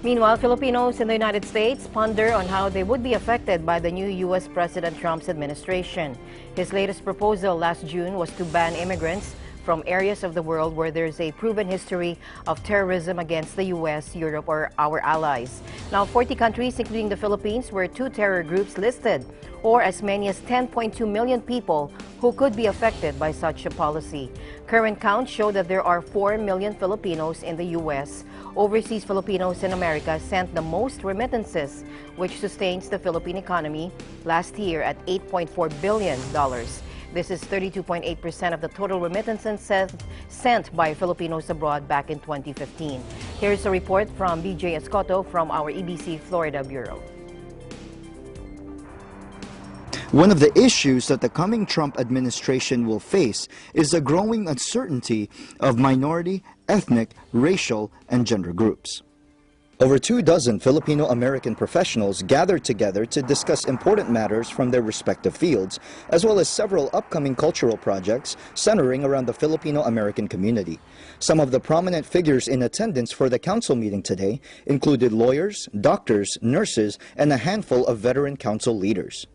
Meanwhile, Filipinos in the United States ponder on how they would be affected by the new U.S. President Trump's administration. His latest proposal last June was to ban immigrants from areas of the world where there's a proven history of terrorism against the U.S., Europe, or our allies. Now, 40 countries, including the Philippines, were two terror groups listed, or as many as 10.2 million people who could be affected by such a policy. Current counts show that there are 4 million Filipinos in the U.S. Overseas Filipinos in America sent the most remittances, which sustains the Philippine economy last year at $8.4 billion. This is 32.8% of the total remittances sent by Filipinos abroad back in 2015. Here's a report from BJ Escoto from our EBC Florida Bureau. One of the issues that the coming Trump administration will face is the growing uncertainty of minority, ethnic, racial, and gender groups. Over 24 Filipino-American professionals gathered together to discuss important matters from their respective fields, as well as several upcoming cultural projects centering around the Filipino-American community. Some of the prominent figures in attendance for the council meeting today included lawyers, doctors, nurses, and a handful of veteran council leaders.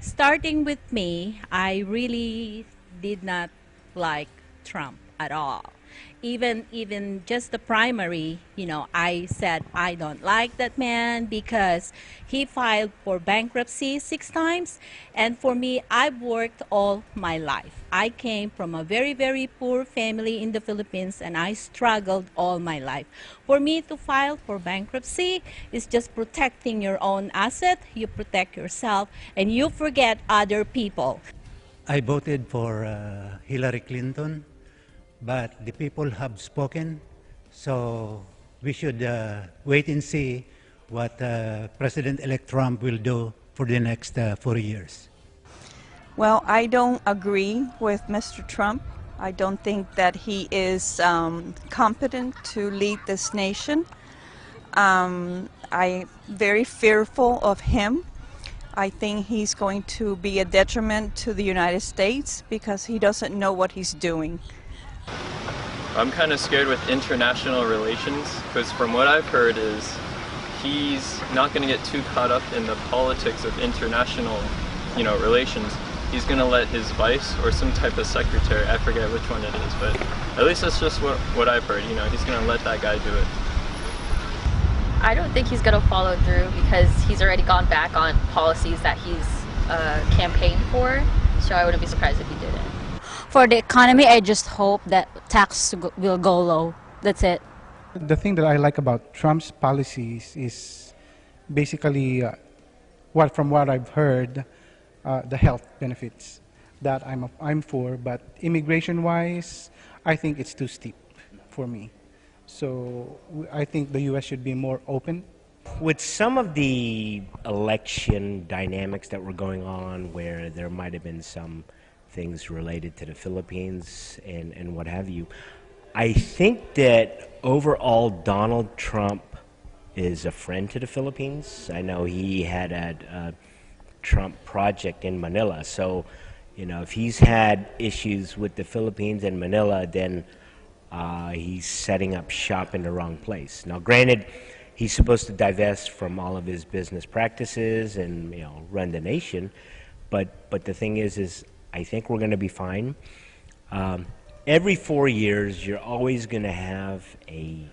Starting with me, I really did not like Trump at all. Even just the primary, I said I don't like that man because he filed for bankruptcy 6 times. And for me, I've worked all my life. I came from a very, very poor family in the Philippines and I struggled all my life. For me to file for bankruptcy is just protecting your own asset. You protect yourself and you forget other people. I voted for Hillary Clinton. But the people have spoken, so we should wait and see what President-elect Trump will do for the next 4 years. Well, I don't agree with Mr. Trump. I don't think that he is competent to lead this nation. I'm very fearful of him. I think he's going to be a detriment to the United States because he doesn't know what he's doing. I'm kind of scared with international relations because from what I've heard is he's not going to get too caught up in the politics of international, relations. He's going to let his vice or some type of secretary, I forget which one it is, but at least that's just what I've heard, he's going to let that guy do it. I don't think he's going to follow through because he's already gone back on policies that he's campaigned for, so I wouldn't be surprised if he didn't. For the economy, I just hope that tax will go low. That's it. The thing that I like about Trump's policies is basically, from what I've heard, the health benefits that I'm for. But immigration-wise, I think it's too steep for me. So I think the U.S. should be more open. With some of the election dynamics that were going on, where there might have been some things related to the Philippines and what have you, I think that overall Donald Trump is a friend to the Philippines. I know he had a Trump project in Manila, so if he's had issues with the Philippines and Manila, then he's setting up shop in the wrong place. Now granted, he's supposed to divest from all of his business practices and run the nation, but the thing is I think we're going to be fine. Every 4 years, you're always going to have a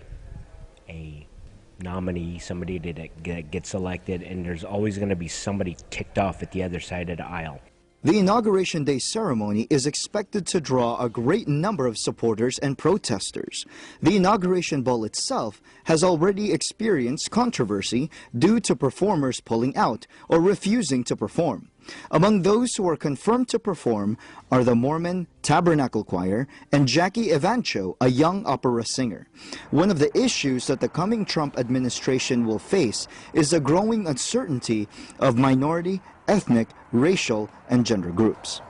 nominee, somebody that gets elected, and there's always going to be somebody ticked off at the other side of the aisle. The Inauguration Day ceremony is expected to draw a great number of supporters and protesters. The Inauguration Ball itself has already experienced controversy due to performers pulling out or refusing to perform. Among those who are confirmed to perform are the Mormon Tabernacle Choir and Jackie Evancho, a young opera singer. One of the issues that the coming Trump administration will face is the growing uncertainty of minority, ethnic, racial, and gender groups.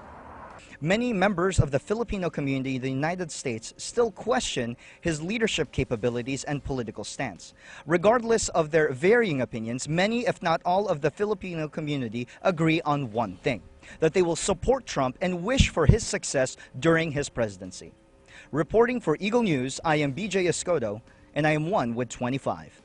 Many members of the Filipino community in the United States still question his leadership capabilities and political stance. Regardless of their varying opinions, many, if not all, of the Filipino community agree on one thing: that they will support Trump and wish for his success during his presidency. Reporting for Eagle News, I am BJ Escoto, and I am one with 25.